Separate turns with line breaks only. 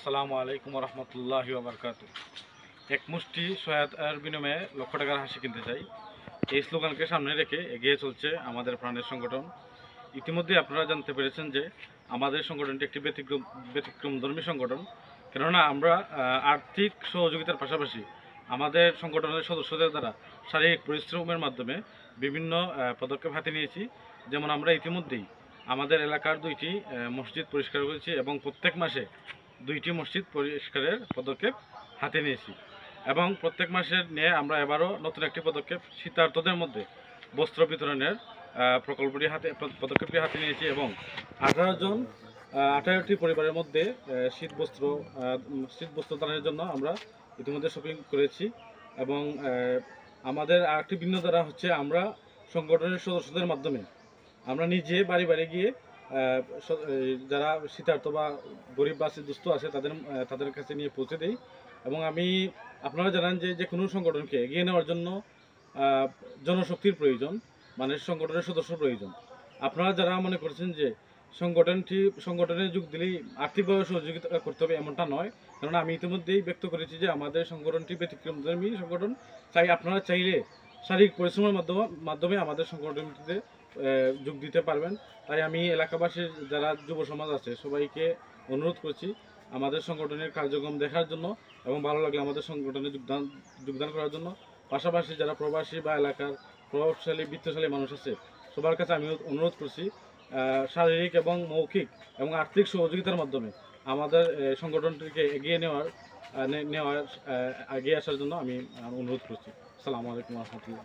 আসসালামু আলাইকুম রহমতুল্লাহি ওবরকাতু। এক মুষ্টি সহায়তার বিনিময়ে লক্ষ টাকার হাসি কিনতে চাই, এই স্লোগানকে সামনে রেখে এগিয়ে চলছে আমাদের প্রাণের সংগঠন। ইতিমধ্যে আপনারা জানতে পেরেছেন যে আমাদের সংগঠনটি একটি ব্যতিক্রমধর্মী সংগঠন। কেননা আমরা আর্থিক সহযোগিতার পাশাপাশি আমাদের সংগঠনের সদস্যদের দ্বারা শারীরিক পরিশ্রমের মাধ্যমে বিভিন্ন পদক্ষেপ হাতে নিয়েছি। যেমন আমরা ইতিমধ্যেই আমাদের এলাকার 2টি মসজিদ পরিষ্কার করেছি এবং প্রত্যেক মাসে 2টি মসজিদ পরিষ্কারের পদক্ষেপ হাতে নিয়েছি। এবং প্রত্যেক মাসের নিয়ে আমরা এবারও নতুন একটি পদক্ষেপ শীতার্তদের মধ্যে বস্ত্র বিতরণের পদক্ষেপটি হাতে নিয়েছি এবং 18টি পরিবারের মধ্যে শীত বস্ত্র দানের জন্য আমরা ইতিমধ্যে শপিং করেছি। এবং আমাদের আরেকটি ভিন্নতা হচ্ছে আমরা সংগঠনের সদস্যদের মাধ্যমে আমরা নিজে বাড়ি বাড়ি গিয়ে যারা শীতার্ত বা গরিব বা দুস্থ আছে তাদের কাছে নিয়ে পৌঁছে দেই। এবং আপনারা জানেন যে যে কোনো সংগঠনকে এগিয়ে নেওয়ার জন্য জনশক্তির প্রয়োজন, মানে সংগঠনের সদস্য প্রয়োজন। আপনারা যারা মনে করছেন যে সংগঠনে যোগ দিলেই আর্থিকভাবে সহযোগিতা করতে হবে, এমনটা নয়। কারণ আমি ইতিমধ্যেই ব্যক্ত করেছি যে আমাদের সংগঠনটি ব্যতিক্রমধর্মী সংগঠন। তাই আপনারা চাইলে শারীরিক পরিশ্রমের মাধ্যমে আমাদের সংগঠনটিতে যোগ দিতে পারবেন। তাই আমি এলাকাবাসীর যারা যুব সমাজ আছে সবাইকে অনুরোধ করছি আমাদের সংগঠনের কার্যক্রম দেখার জন্য এবং ভালো লাগলে আমাদের সংগঠনে যোগদান করার জন্য। পাশাপাশি যারা প্রবাসী বা এলাকার প্রভাবশালী বিত্তশালী মানুষ আছে সবার কাছে আমি অনুরোধ করছি শারীরিক এবং মৌখিক এবং আর্থিক সহযোগিতার মাধ্যমে আমাদের সংগঠনটিকে এগিয়ে আসার জন্য আমি অনুরোধ করছি। আসসালামু আলাইকুম রহমতুল্লাহ।